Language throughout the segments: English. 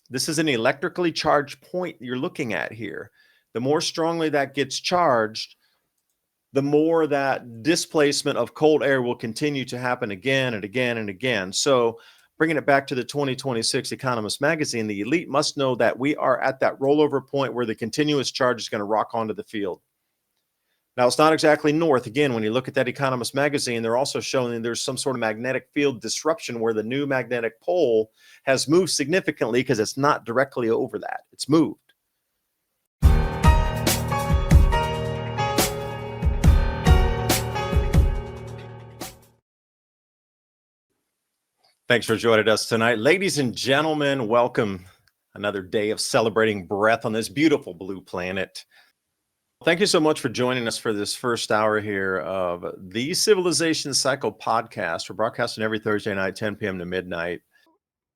This is an electrically charged point you're looking at here. The more strongly that gets charged, the more that displacement of cold air will continue to happen again and again and again. So bringing it back to the 2026 Economist magazine, the elite must know that we are at that rollover point where the continuous charge is going to rock onto the field. Now, it's not exactly north. Again, when you look at that Economist magazine, they're also showing there's some sort of magnetic field disruption where the new magnetic pole has moved significantly because it's not directly over that. It's moved. Thanks for joining us tonight. Ladies and gentlemen, welcome. Another day of celebrating breath on this beautiful blue planet. Thank you so much for joining us for this first hour here of the Civilization Cycle podcast. We're broadcasting every Thursday night, 10 p.m. to midnight.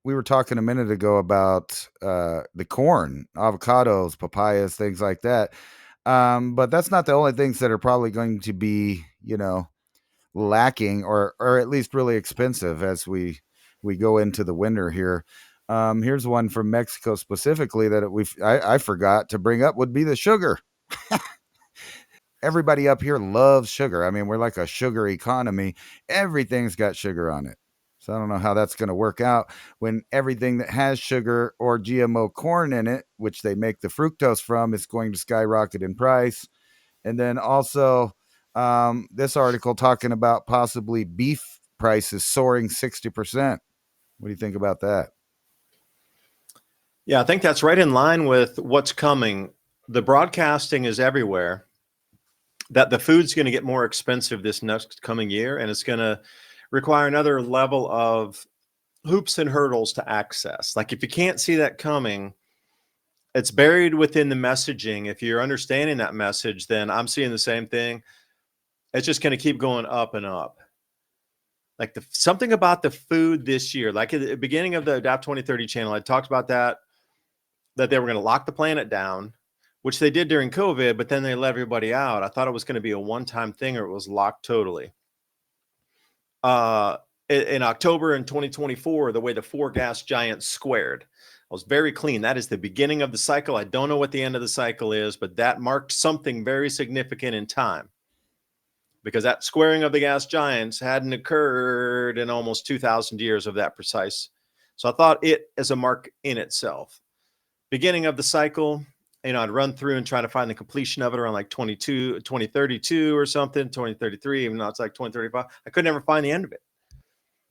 We were talking a minute ago about the corn, avocados, papayas, things like that. But that's not the only things that are probably going to be, lacking or at least really expensive as we go into the winter here. Here's one from Mexico specifically that I forgot to bring up would be the sugar. Everybody up here loves sugar. I mean, we're like a sugar economy. Everything's got sugar on it. So I don't know how that's going to work out when everything that has sugar or GMO corn in it, which they make the fructose from, is going to skyrocket in price. And then also this article talking about possibly beef prices soaring 60%. What do you think about that? Yeah, I think that's right in line with what's coming. The broadcasting is everywhere that the food's going to get more expensive this next coming year, and it's going to require another level of hoops and hurdles to access. Like if you can't see that coming, it's buried within the messaging. If you're understanding that message, then I'm seeing the same thing. It's just going to keep going up and up. Like something about the food this year, like at the beginning of the Adapt 2030 channel, I talked about that they were going to lock the planet down, which they did during COVID, but then they let everybody out. I thought it was going to be a one-time thing or it was locked totally. In October in 2024, the way the four gas giants squared was very clean. That is the beginning of the cycle. I don't know what the end of the cycle is, but that marked something very significant in time because that squaring of the gas giants hadn't occurred in almost 2,000 years of that precise. So I thought it as a mark in itself. Beginning of the cycle, I'd run through and try to find the completion of it around like 2032 or something, 2033, even though it's like 2035. I could never find the end of it.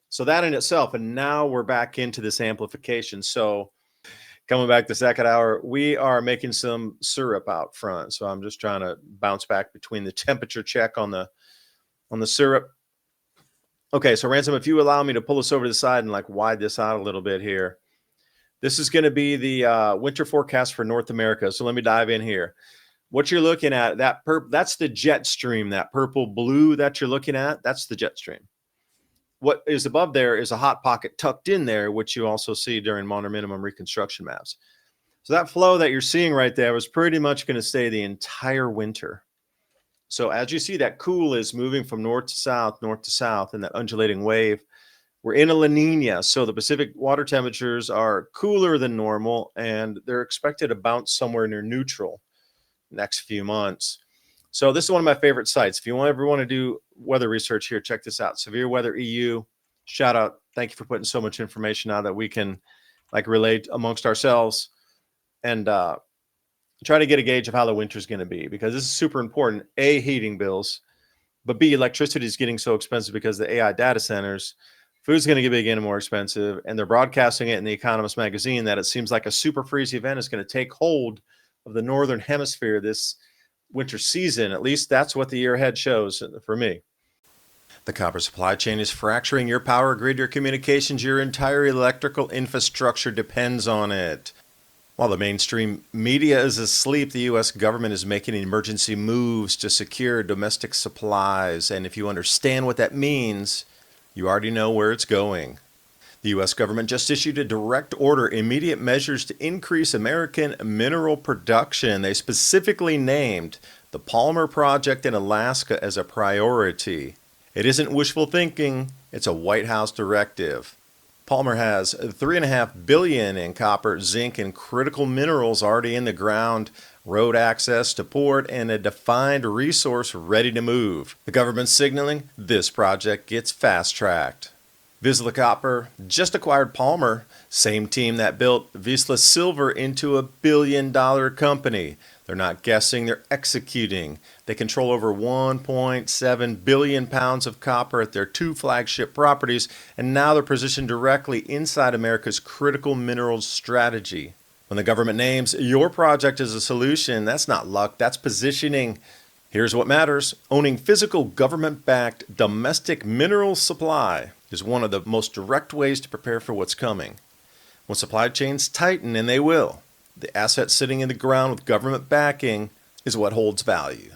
So that in itself, and now we're back into this amplification. So coming back the second hour, we are making some syrup out front. So I'm just trying to bounce back between the temperature check on the syrup. Okay, so Ransom, if you allow me to pull this over to the side and like wide this out a little bit here. This is going to be the winter forecast for North America. So let me dive in here. What you're looking at, that's the jet stream, that purple blue that you're looking at, that's the jet stream. What is above there is a hot pocket tucked in there, which you also see during modern minimum reconstruction maps. So that flow that you're seeing right there was pretty much going to stay the entire winter. So as you see, that cool is moving from north to south, and that undulating wave. We're in a La Nina, so the Pacific water temperatures are cooler than normal, and they're expected to bounce somewhere near neutral next few months. So this is one of my favorite sites. If you ever want to do weather research here, check this out. Severe Weather EU, shout out. Thank you for putting so much information out that we can like relate amongst ourselves and try to get a gauge of how the winter is going to be, because this is super important. A, heating bills, but B, electricity is getting so expensive because the AI data centers. Food's going to get again more expensive, and they're broadcasting it in the Economist magazine that it seems like a super freeze event is going to take hold of the northern hemisphere this winter season. At least that's what the year ahead shows for me. The copper supply chain is fracturing your power grid, your communications, your entire electrical infrastructure depends on it. While the mainstream media is asleep, the U.S. government is making emergency moves to secure domestic supplies. And if you understand what that means, you already know where it's going. The U.S. government just issued a direct order, immediate measures to increase American mineral production. They specifically named the Palmer Project in Alaska as a priority. It isn't wishful thinking, it's a White House directive. Palmer has 3.5 billion in copper, zinc, and critical minerals already in the ground, road access to port, and a defined resource ready to move. The government's signaling this project gets fast-tracked. Vizsla Copper just acquired Palmer, same team that built Vizsla Silver into a billion-dollar company. They're not guessing, they're executing. They control over 1.7 billion pounds of copper at their 2 flagship properties, and now they're positioned directly inside America's critical minerals strategy. When the government names your project as a solution, that's not luck, that's positioning. Here's what matters. Owning physical government-backed domestic mineral supply is one of the most direct ways to prepare for what's coming. When supply chains tighten, and they will, the asset sitting in the ground with government backing is what holds value.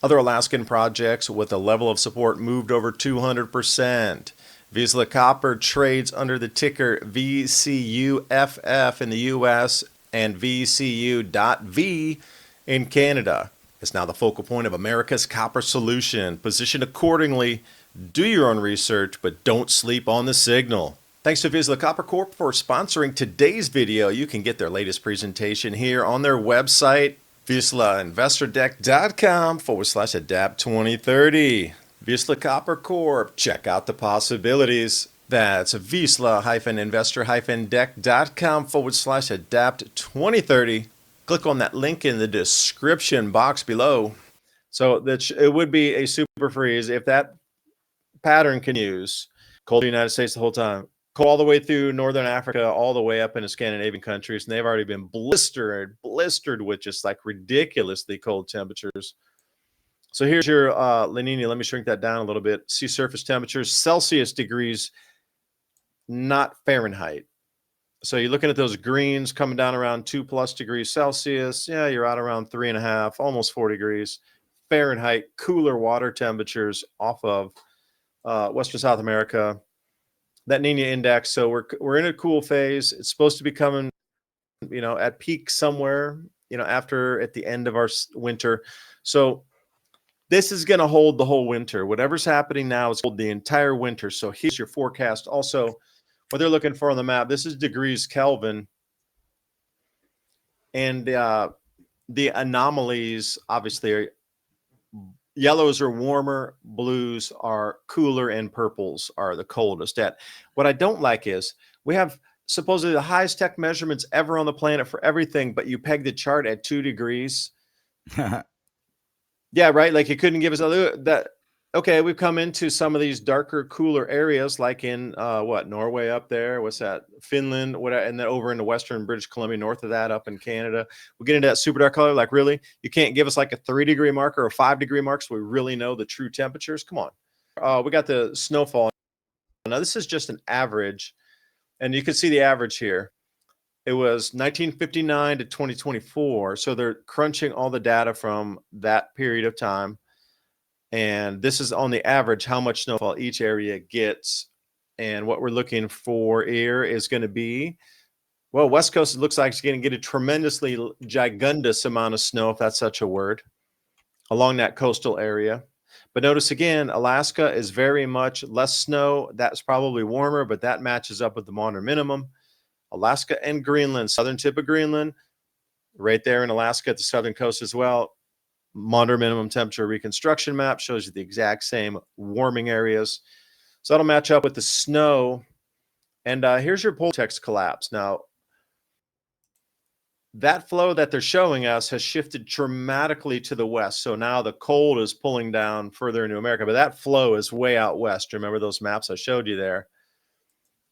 Other Alaskan projects with a level of support moved over 200%. Vizsla Copper trades under the ticker VCUFF in the US and VCU.V in Canada. It's now the focal point of America's copper solution. Position accordingly. Do your own research, but don't sleep on the signal. Thanks to Vizsla Copper Corp for sponsoring today's video. You can get their latest presentation here on their website, VizslaInvestorDeck.com/ADAPT2030. Vizsla Copper Corp. Check out the possibilities. That's Vizsla-Investor-Deck.com/ADAPT2030. Click on that link in the description box below. So that it would be a super freeze if that pattern can use cold the United States the whole time, cold all the way through Northern Africa, all the way up into Scandinavian countries, and they've already been blistered with just like ridiculously cold temperatures. So here's your La Nina. Let me shrink that down a little bit. Sea surface temperatures, Celsius degrees, not Fahrenheit. So you're looking at those greens coming down around 2+ degrees Celsius. Yeah, you're out around 3.5, almost 4 degrees Fahrenheit. Cooler water temperatures off of Western South America. That Nina index. So we're in a cool phase. It's supposed to be coming, at peak somewhere, after at the end of our winter. So this is going to hold the whole winter. Whatever's happening now is hold the entire winter. So here's your forecast. Also, what they're looking for on the map, this is degrees Kelvin. And the anomalies, obviously, are yellows are warmer, blues are cooler, and purples are the coldest. What I don't like is we have supposedly the highest tech measurements ever on the planet for everything, but you peg the chart at 2 degrees. Yeah, right. Like you couldn't give us that. Okay, we've come into some of these darker, cooler areas, like in Norway up there. What's that? Finland, and then over into Western British Columbia, north of that, up in Canada. We get into that super dark color. Like, really, you can't give us like a 3-degree marker or a 5-degree mark, so we really know the true temperatures. Come on. We got the snowfall. Now this is just an average, and you can see the average here. It was 1959 to 2024, so they're crunching all the data from that period of time. And this is on the average how much snowfall each area gets. And what we're looking for here is going to be, well, West Coast, it looks like it's going to get a tremendously gigundous amount of snow, if that's such a word, along that coastal area. But notice again, Alaska is very much less snow. That's probably warmer, but that matches up with the modern minimum. Alaska and Greenland, southern tip of Greenland, right there in Alaska at the southern coast as well. Moderate minimum temperature reconstruction map shows you the exact same warming areas. So that'll match up with the snow. And here's your polar vortex collapse. Now, that flow that they're showing us has shifted dramatically to the west. So now the cold is pulling down further into America, but that flow is way out west. Remember those maps I showed you there?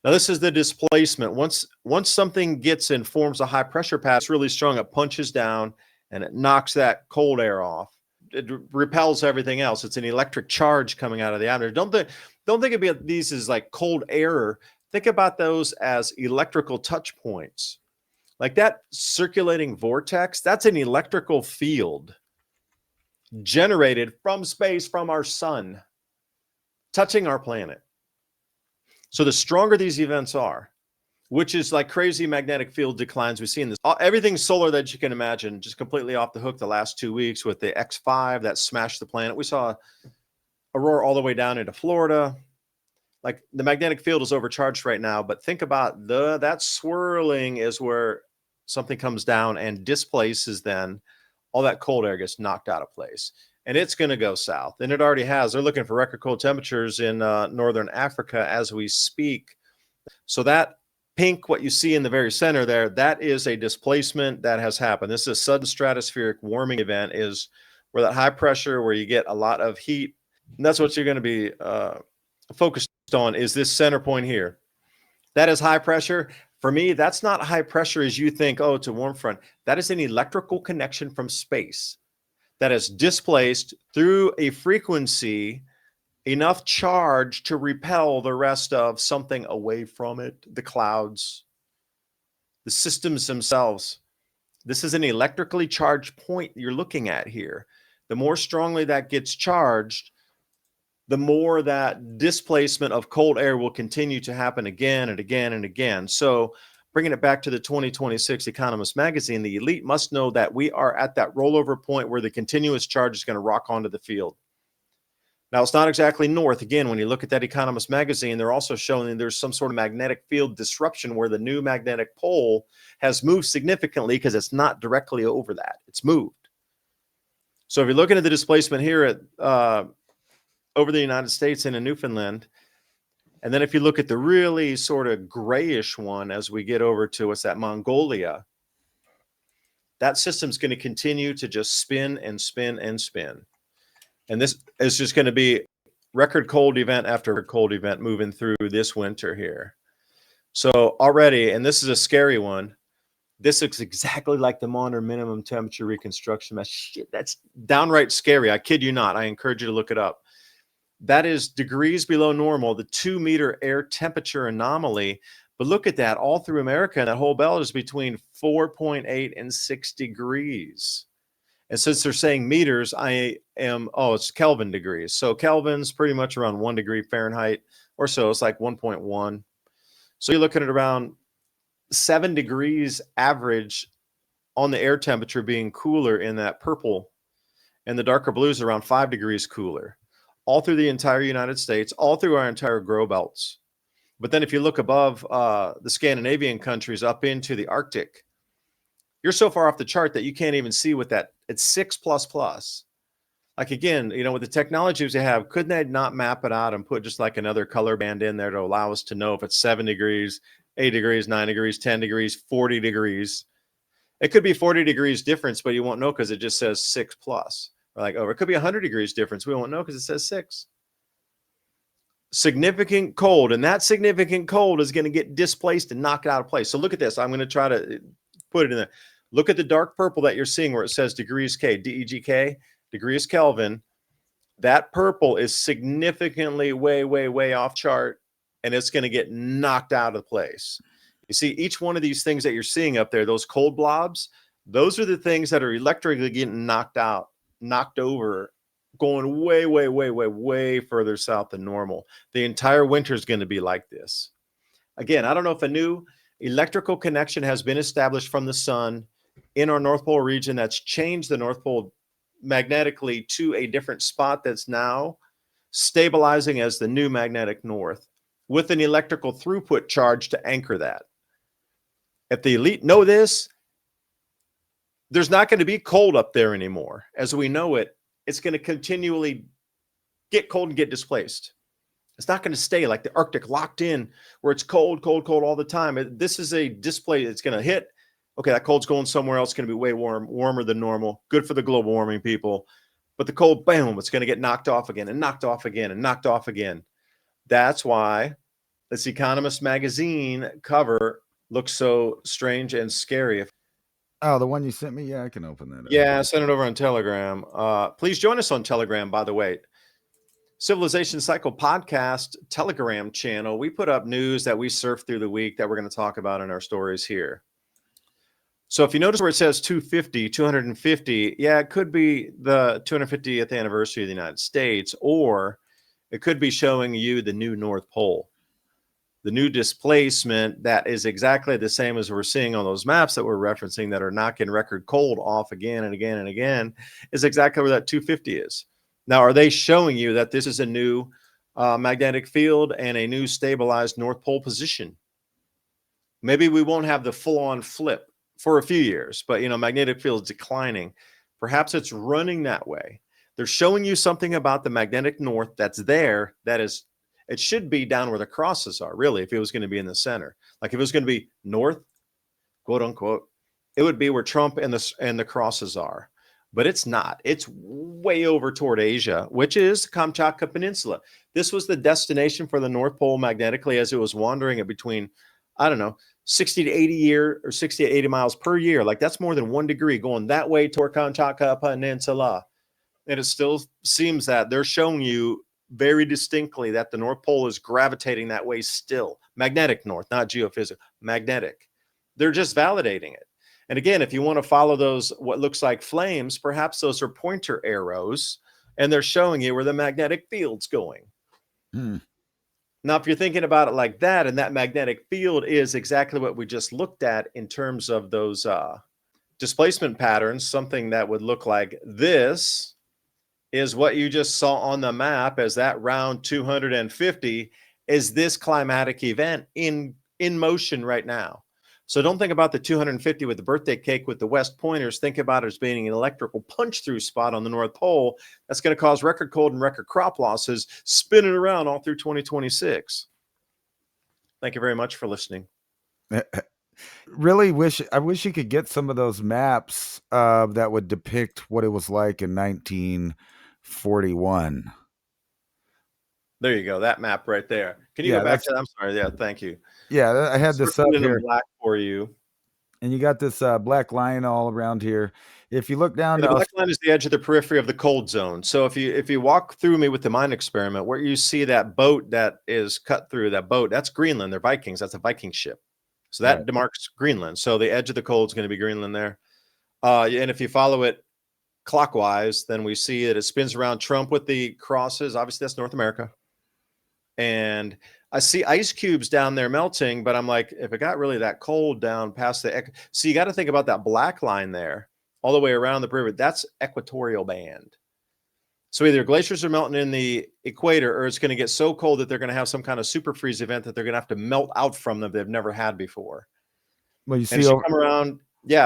Now, this is the displacement. Once something gets and forms a high pressure pattern, it's really strong. It punches down and it knocks that cold air off. It repels everything else. It's an electric charge coming out of the atmosphere. Don't think about these as like cold air. Think about those as electrical touch points. Like that circulating vortex, that's an electrical field generated from space, from our sun, touching our planet. So the stronger these events are, which is like crazy magnetic field declines. We've seen this. Everything solar that you can imagine, just completely off the hook the last 2 weeks with the X5 that smashed the planet. We saw aurora all the way down into Florida. like the magnetic field is overcharged right now, but think about that swirling is where something comes down and displaces, then all that cold air gets knocked out of place. And it's going to go south. And it already has. They're looking for record cold temperatures in northern Africa as we speak. So that pink, what you see in the very center there, that is a displacement that has happened. This is a sudden stratospheric warming event, is where that high pressure, where you get a lot of heat. And that's what you're going to be focused on, is this center point here. That is high pressure. For me, that's not high pressure as you think, oh, it's a warm front. That is an electrical connection from space that is displaced through a frequency enough charge to repel the rest of something away from it, the clouds, the systems themselves. This is an electrically charged point you're looking at here. The more strongly that gets charged, the more that displacement of cold air will continue to happen again and again and again. So bringing it back to the 2026 Economist magazine, the elite must know that we are at that rollover point where the continuous charge is going to rock onto the field. Now, it's not exactly north. Again, when you look at that Economist magazine, they're also showing that there's some sort of magnetic field disruption where the new magnetic pole has moved significantly because it's not directly over that. It's moved. So if you're looking at the displacement here at over the United States and in Newfoundland, and then if you look at the really sort of grayish one as we get over to what's that, Mongolia, that system's going to continue to just spin and spin and spin. And this is just going to be record cold event after cold event moving through this winter here. So already, and this is a scary one, this looks exactly like the modern minimum temperature reconstruction mess. Shit, that's downright scary. I kid you not. I encourage you to look it up. That is degrees below normal, the 2-meter air temperature anomaly. But look at that, all through America, and that whole belt is between 4.8 and 6 degrees. And since they're saying meters, it's Kelvin degrees. So Kelvin's pretty much around 1 degree Fahrenheit or so. It's like 1.1. So you're looking at around 7 degrees average on the air temperature being cooler in that purple, and the darker blues around 5 degrees cooler, all through the entire United States, all through our entire grow belts. But then if you look above the Scandinavian countries up into the Arctic, you're so far off the chart that you can't even see what that, it's 6++. Like, again, with the technologies they have, couldn't they not map it out and put just like another color band in there to allow us to know if it's 7 degrees, 8 degrees, 9 degrees, 10 degrees, 40 degrees? It could be 40 degrees difference, but you won't know because it just says 6+. Or like, it could be 100 degrees difference. We won't know because it says 6. Significant cold, and that significant cold is going to get displaced and knocked out of place. So look at this. I'm going to try to put it in there. Look at the dark purple that you're seeing where it says degrees K, DEGK, degrees Kelvin. That purple is significantly way, way, way off chart, and it's going to get knocked out of place. You see, each one of these things that you're seeing up there, those cold blobs, those are the things that are electrically getting knocked out, knocked over, going way, way, way, way, way further south than normal. The entire winter is going to be like this. Again, I don't know if a new electrical connection has been established from the sun in our North Pole region that's changed the North Pole magnetically to a different spot that's now stabilizing as the new magnetic north with an electrical throughput charge to anchor that. If the elite know this, there's not going to be cold up there anymore. As we know it, it's going to continually get cold and get displaced. It's not going to stay like the Arctic locked in where it's cold, cold, cold all the time. This is a display that's going to hit. Okay, that cold's going somewhere else. It's going to be way warmer than normal. Good for the global warming people. But the cold, boom, it's going to get knocked off again and knocked off again and knocked off again. That's why this Economist magazine cover looks so strange and scary. Oh, the one you sent me? Yeah, I can open that up. Yeah, I sent it over on Telegram. Please join us on Telegram, by the way. Civilization Cycle Podcast Telegram channel. We put up news that we surf through the week that we're going to talk about in our stories here. So if you notice where it says 250, yeah, it could be the 250th anniversary of the United States, or it could be showing you the new North Pole. The new displacement that is exactly the same as we're seeing on those maps that we're referencing that are knocking record cold off again and again and again is exactly where that 250 is. Now, are they showing you that this is a new magnetic field and a new stabilized North Pole position. Maybe we won't have the full-on flip for a few years, but magnetic field is declining. Perhaps it's running that way. They're showing you something about the magnetic north that's there. It should be down where the crosses are, really, if it was going to be in the center. Like if it was going to be north, quote unquote, it would be where Trump and the crosses are. But it's not. It's way over toward Asia, which is the Kamchatka Peninsula. This was the destination for the North Pole magnetically as it was wandering at between, I don't know, 60 to 80 miles per year. Like that's more than 1 degree going that way toward Kamchatka Peninsula. And it still seems that they're showing you very distinctly that the North Pole is gravitating that way still. Magnetic north, not geophysical, magnetic. They're just validating it. And again, if you want to follow those, what looks like flames, perhaps those are pointer arrows, and they're showing you where the magnetic field's going. Now, if you're thinking about it like that, and that magnetic field is exactly what we just looked at in terms of those displacement patterns, something that would look like this is what you just saw on the map as that round 250 is this climatic event in motion right now. So don't think about the 250 with the birthday cake with the west pointers. Think about it as being an electrical punch through spot on the North Pole that's going to cause record cold and record crop losses spinning around all through 2026. Thank you very much for listening. I wish you could get some of those maps that would depict what it was like in 1941. There you go. That map right there. Can you go back to that? I'm sorry. Yeah, thank you. Yeah, I had this up here. Black for you. And you got this black line all around here. If you look down, the black line is the edge of the periphery of the cold zone. So if you walk through me with the mine experiment, where you see that boat that is cut through, that boat, that's Greenland. They're Vikings. That's a Viking ship. So that demarks Greenland. So the edge of the cold is going to be Greenland there. And if you follow it clockwise, then we see that it spins around Trump with the crosses. Obviously, that's North America. And I see ice cubes down there melting, but I'm like, if it got really that cold down past so you got to think about that black line there all the way around the perimeter. That's equatorial band. So either glaciers are melting in the equator, or it's going to get so cold that they're going to have some kind of super freeze event that they're going to have to melt out from them they've never had before. Well, you see, come around,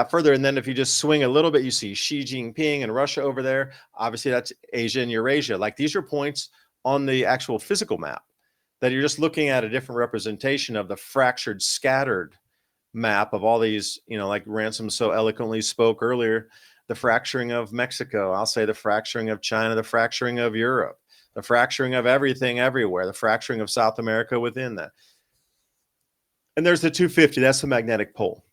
further, and then if you just swing a little bit, you see Xi Jinping and Russia over there. Obviously, that's Asia and Eurasia. Like these are points on the actual physical map that you're just looking at a different representation of the fractured, scattered map of all these, like Ransom so eloquently spoke earlier, the fracturing of Mexico, I'll say the fracturing of China, the fracturing of Europe, the fracturing of everything everywhere, the fracturing of South America within that. And there's the 250, that's the magnetic pole.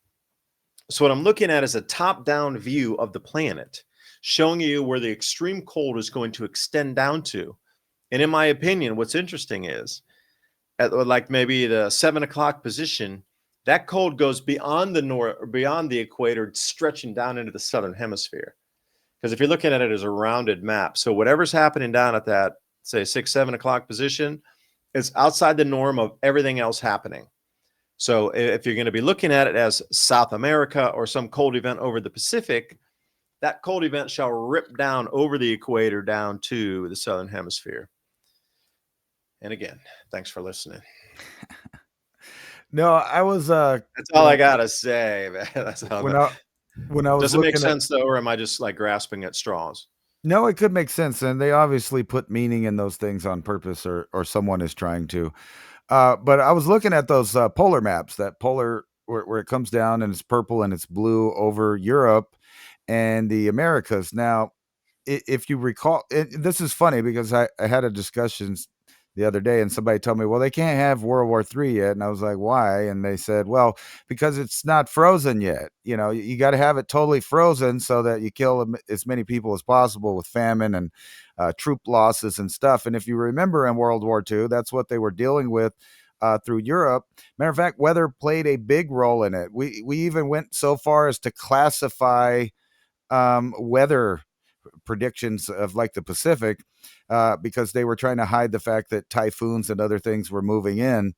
So what I'm looking at is a top-down view of the planet, showing you where the extreme cold is going to extend down to. And in my opinion, what's interesting is, at like maybe the 7 o'clock position, that cold goes beyond the equator, stretching down into the southern hemisphere. Because if you're looking at it as a rounded map, so whatever's happening down at that, say 6, 7 o'clock position, is outside the norm of everything else happening. So if you're going to be looking at it as South America or some cold event over the Pacific, that cold event shall rip down over the equator down to the southern hemisphere. And again, thanks for listening. No, I was that's all I gotta say, man. That's all when I was does it make sense though, or am I just like grasping at straws? No, it could make sense, and they obviously put meaning in those things on purpose, or someone is trying to. But I was looking at those polar maps, that polar where it comes down and it's purple and it's blue over Europe and the Americas. Now, if you recall, this is funny because I had a discussion the other day and somebody told me, well, they can't have World War III yet. And I was like, why? And they said, well, because it's not frozen yet. You got to have it totally frozen so that you kill as many people as possible with famine and troop losses and stuff. And if you remember in World War II, that's what they were dealing with through Europe. Matter of fact, weather played a big role in it. We even went so far as to classify weather predictions of like the Pacific because they were trying to hide the fact that typhoons and other things were moving in.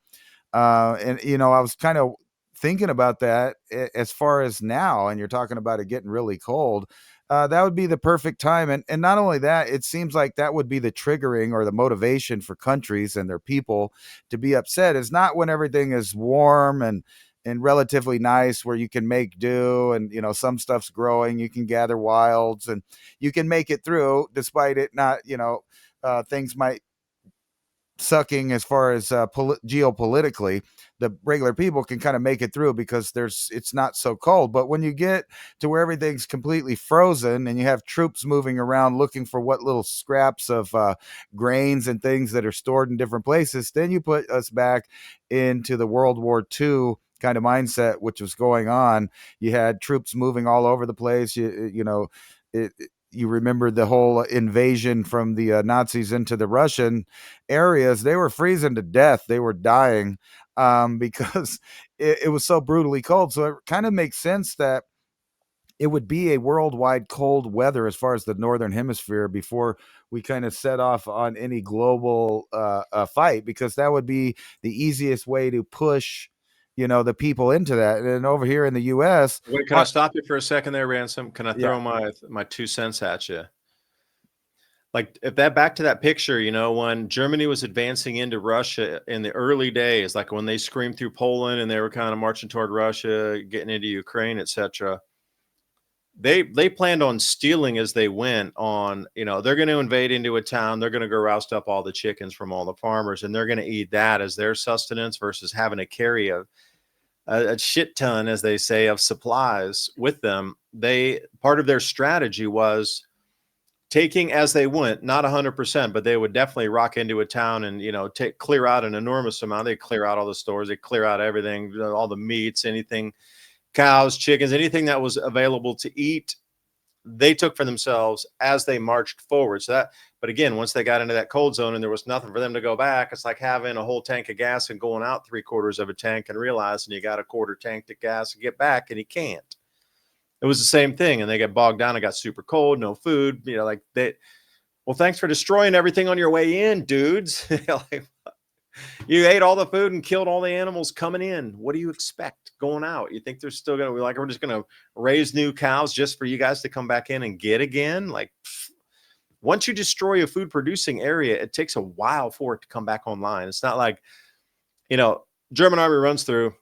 And I was kind of thinking about that, as far as now, and you're talking about it getting really cold, that would be the perfect time. And not only that, it seems like that would be the triggering or the motivation for countries and their people to be upset. Is not when everything is warm and relatively nice, where you can make do, and some stuff's growing, you can gather wilds, and you can make it through despite it not, things might sucking as far as geopolitically. The regular people can kind of make it through because it's not so cold. But when you get to where everything's completely frozen and you have troops moving around looking for what little scraps of grains and things that are stored in different places, then you put us back into the World War II kind of mindset, which was going on. You had troops moving all over the place. You remember the whole invasion from the Nazis into the Russian areas. They were freezing to death. They were dying because it was so brutally cold. So it kind of makes sense that it would be a worldwide cold weather as far as the northern hemisphere before we kind of set off on any global fight, because that would be the easiest way to push the people into that. And over here in the US, Wait, can I stop you for a second there, Ransom? Can I yeah, throw my 2 cents at you? Like, if that back to that picture, when Germany was advancing into Russia in the early days, like when they screamed through Poland and they were kind of marching toward Russia, getting into Ukraine, etc. They planned on stealing as they went on. They're going to invade into a town, they're going to go roust up all the chickens from all the farmers, and they're going to eat that as their sustenance versus having to carry a shit ton, as they say, of supplies with them. Part of their strategy was taking as they went, not 100%, but they would definitely rock into a town and clear out an enormous amount. They clear out all the stores, they clear out everything, all the meats, anything, cows, chickens, anything that was available to eat, they took for themselves as they marched forward. But again, once they got into that cold zone and there was nothing for them to go back, it's like having a whole tank of gas and going out 3/4 of a tank and realizing you got a quarter tank of gas to get back and you can't. It was the same thing, and they got bogged down. It got super cold, no food. Well, thanks for destroying everything on your way in, dudes. You ate all the food and killed all the animals coming in. What do you expect going out? You think they're still going to be like, we're just going to raise new cows just for you guys to come back in and get again? Like, once you destroy a food producing area, it takes a while for it to come back online. It's not like, German army runs through.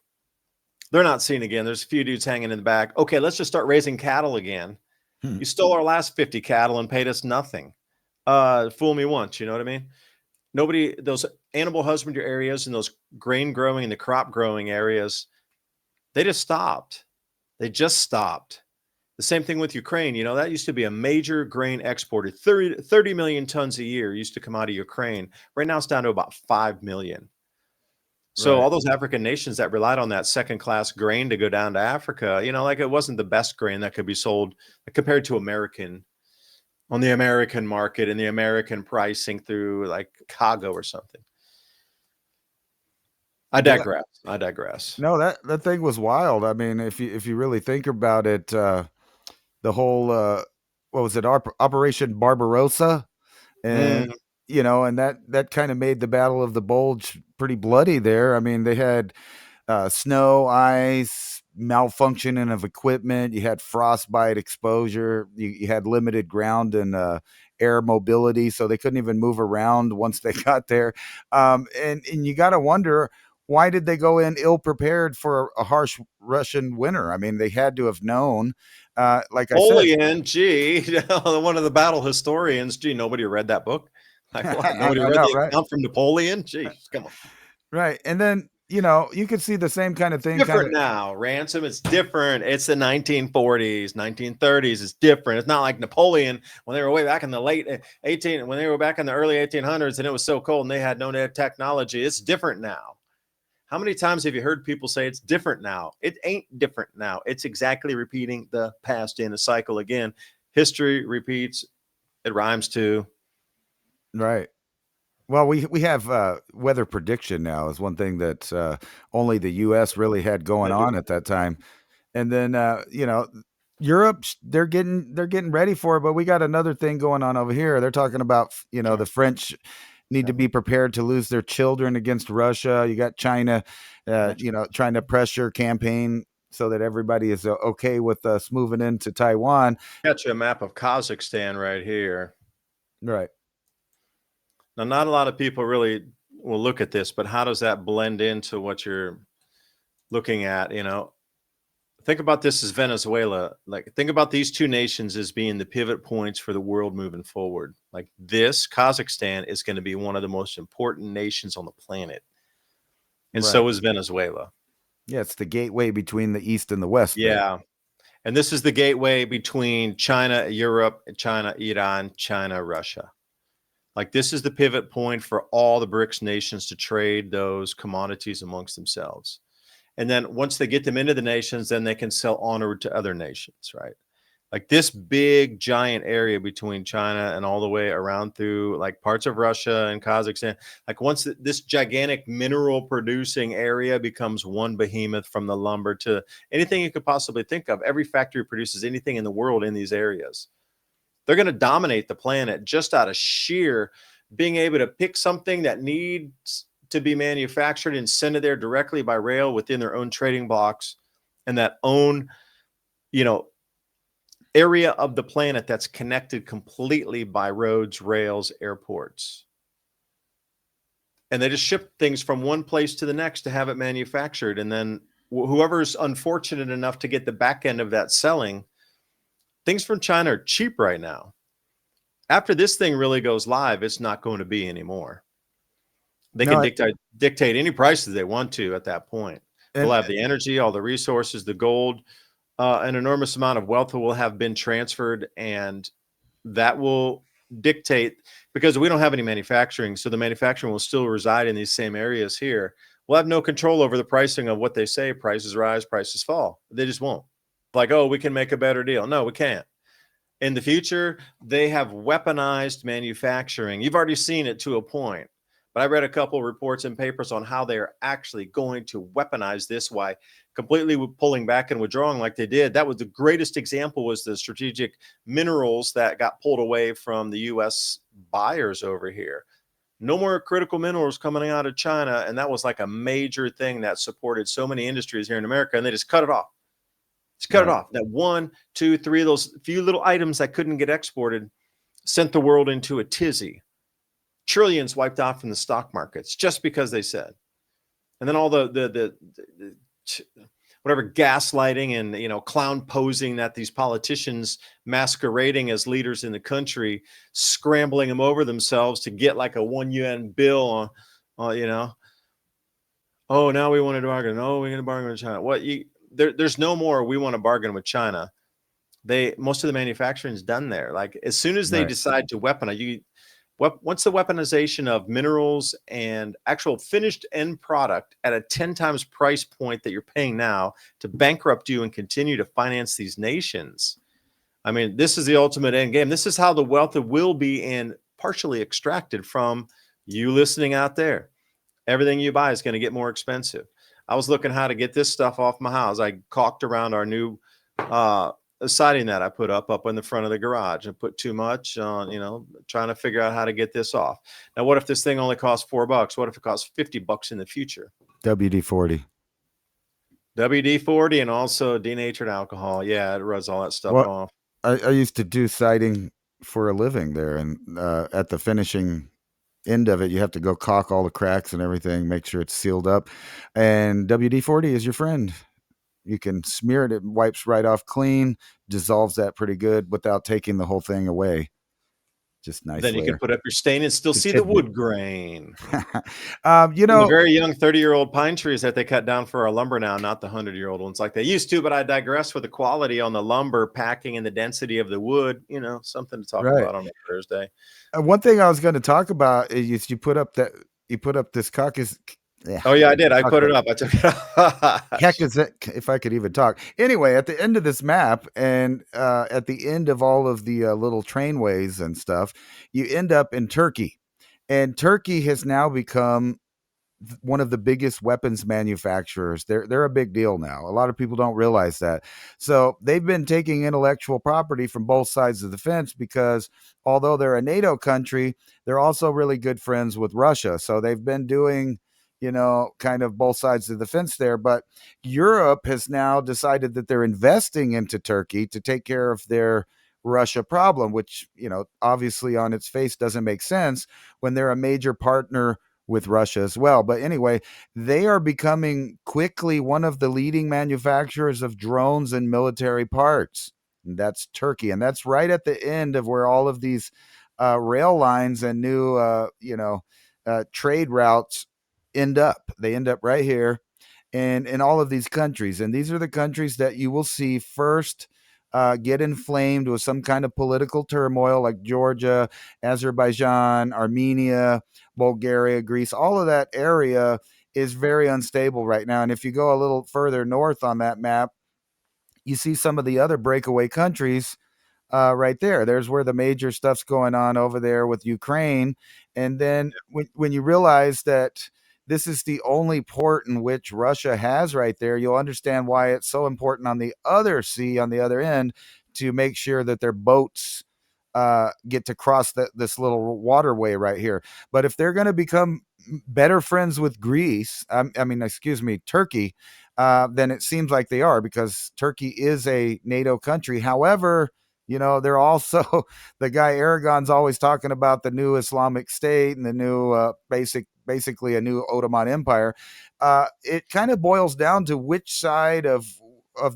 They're not seen again. There's a few dudes hanging in the back. Okay, let's just start raising cattle again. You stole our last 50 cattle and paid us nothing. Fool me once, you know what I mean? Those animal husbandry areas and those grain growing and the crop growing areas, they just stopped. They just stopped. The same thing with Ukraine. That used to be a major grain exporter. 30 million tons a year used to come out of Ukraine. Right now it's down to about 5 million. So all those African nations that relied on that second-class grain to go down to Africa, like it wasn't the best grain that could be sold compared to on the American market and the American pricing through like Chicago or something. I digress. No, that thing was wild. I mean, if you really think about it, the whole what was it, Operation Barbarossa, and and that kind of made the Battle of the Bulge pretty bloody there. I mean, they had snow, ice, malfunctioning of equipment. You had frostbite exposure. You had limited ground and air mobility, so they couldn't even move around once they got there. And you got to wonder, why did they go in ill prepared for a harsh Russian winter? I mean, they had to have known. Like I said, Napoleon, gee, one of the battle historians. Gee, nobody read that book. Like, what? Nobody read know, the right? account from Napoleon. Jeez, come on. Right, and then you could see the same kind of thing. Different now, Ransom. It's different. It's the 1940s, 1930s. It's different. It's not like Napoleon when they were way back in the late when they were back in the early 1800s and it was so cold and they had no technology. It's different now. How many times have you heard people say it's different now? It ain't different now. It's exactly repeating the past in a cycle again. History repeats. It rhymes too. Right. Well, we have weather prediction now is one thing that only the U.S. really had going on at that time, and then Europe, they're getting ready for it. But we got another thing going on over here. They're talking about the French need to be prepared to lose their children against Russia. You got China, trying to pressure campaign so that everybody is okay with us moving into Taiwan. Got you a map of Kazakhstan right here. Right. Now, not a lot of people really will look at this, but how does that blend into what you're looking at? Think about this as Venezuela. Like, think about these two nations as being the pivot points for the world moving forward. Like, this Kazakhstan is going to be one of the most important nations on the planet. And so is Venezuela. Yeah, it's the gateway between the East and the West. Yeah. And this is the gateway between China, Europe, China, Iran, China, Russia. Like, this is the pivot point for all the BRICS nations to trade those commodities amongst themselves. And then once they get them into the nations, then they can sell onward to other nations, right? Like, this big giant area between China and all the way around through like parts of Russia and Kazakhstan. Like, once this gigantic mineral producing area becomes one behemoth, from the lumber to anything you could possibly think of, every factory produces anything in the world in these areas. They're going to dominate the planet just out of sheer being able to pick something that needs to be manufactured and send it there directly by rail within their own trading blocks and that own, area of the planet that's connected completely by roads, rails, airports. And they just ship things from one place to the next to have it manufactured. And then whoever's unfortunate enough to get the back end of that selling, things from China are cheap right now. After this thing really goes live, it's not going to be anymore. They can dictate any prices they want to at that point. They'll have the energy, all the resources, the gold, an enormous amount of wealth will have been transferred, and that will dictate, because we don't have any manufacturing, so the manufacturing will still reside in these same areas here. We'll have no control over the pricing of what they say. Prices rise, prices fall. They just won't. Like, oh, we can make a better deal. No, we can't. In the future, they have weaponized manufacturing. You've already seen it to a point. But I read a couple of reports and papers on how they're actually going to weaponize this, why completely pulling back and withdrawing like they did. That was the greatest example, was the strategic minerals that got pulled away from the U.S. buyers over here. No more critical minerals coming out of China. And that was like a major thing that supported so many industries here in America. And they just cut it off. Just cut it off. That 1, 2, 3 of those few little items that couldn't get exported sent the world into a tizzy. Trillions wiped out from the stock markets just because they said. And then all the whatever gaslighting and clown posing that these politicians masquerading as leaders in the country, scrambling them over themselves to get like a 1 UN bill on oh, now we want to bargain. Oh, we're going to bargain with China. There's no more we want to bargain with China. Most of the manufacturing is done there. Like, as soon as they decide to weaponize, once the weaponization of minerals and actual finished end product at a 10 times price point that you're paying now to bankrupt you and continue to finance these nations. I mean, this is the ultimate end game. This is how the wealth will be partially extracted from you listening out there. Everything you buy is going to get more expensive. I was looking how to get this stuff off my house. I caulked around our new siding that I put up in the front of the garage, and put too much on, trying to figure out how to get this off. Now, what if this thing only costs $4? What if it costs $50 in the future? WD-40. WD-40 and also denatured alcohol. Yeah, it runs all that stuff off. I used to do siding for a living there, and at the finishing end of it, you have to go caulk all the cracks and everything, make sure it's sealed up. And WD-40 is your friend. You can smear it. It wipes right off clean, dissolves that pretty good without taking the whole thing away. Just nice. Then you can put up your stain and still see the wood grain. The very young 30-year-old pine trees that they cut down for our lumber now, not the 100-year-old ones like they used to. But I digress with the quality on the lumber packing and the density of the wood. Something to talk about on a Thursday. One thing I was going to talk about is you put up this caucus. Yeah. Oh yeah, I did. I put it up. I took it off. Heck is it, if I could even talk. Anyway, at the end of this map, and at the end of all of the little trainways and stuff, you end up in Turkey. And Turkey has now become one of the biggest weapons manufacturers. They're a big deal now. A lot of people don't realize that. So they've been taking intellectual property from both sides of the fence because although they're a NATO country, they're also really good friends with Russia. So they've been doing, kind of both sides of the fence there. But Europe has now decided that they're investing into Turkey to take care of their Russia problem, which, obviously on its face doesn't make sense when they're a major partner with Russia as well. But anyway, they are becoming quickly one of the leading manufacturers of drones and military parts. And that's Turkey. And that's right at the end of where all of these rail lines and new, trade routes end up. They end up right here and in all of these countries. And these are the countries that you will see first get inflamed with some kind of political turmoil, like Georgia, Azerbaijan, Armenia, Bulgaria, Greece. All of that area is very unstable right now. And if you go a little further north on that map, you see some of the other breakaway countries right there. There's where the major stuff's going on over there with Ukraine. And then when you realize that this is the only port in which Russia has right there, you'll understand why it's so important on the other sea, on the other end, to make sure that their boats get to cross this little waterway right here. But if they're going to become better friends with Greece, excuse me, Turkey, then it seems like they are, because Turkey is a NATO country. However, they're also the guy Aragon's always talking about the new Islamic State and the new basically a new Ottoman Empire. It kind of boils down to which side of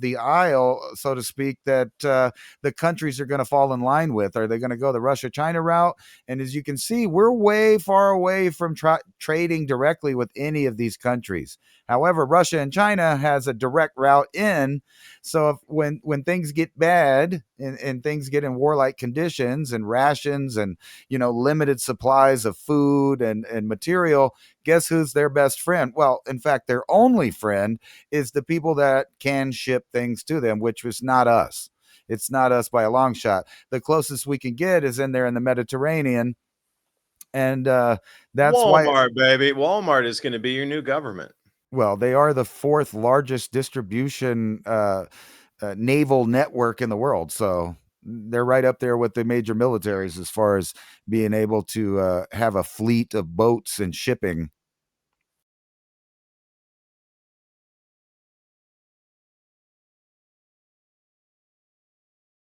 the aisle, so to speak, that the countries are going to fall in line with. Are they going to go the Russia-China route? And as you can see, we're way far away from trading directly with any of these countries. However, Russia and China has a direct route in. So when things get bad and things get in warlike conditions and rations and, limited supplies of food and material, guess who's their best friend? Well, in fact, their only friend is the people that can ship things to them, which was not us. It's not us by a long shot. The closest we can get is in there in the Mediterranean. And that's why. Walmart, baby. Walmart is going to be your new government. Well, they are the fourth largest distribution naval network in the world. So they're right up there with the major militaries as far as being able to have a fleet of boats and shipping.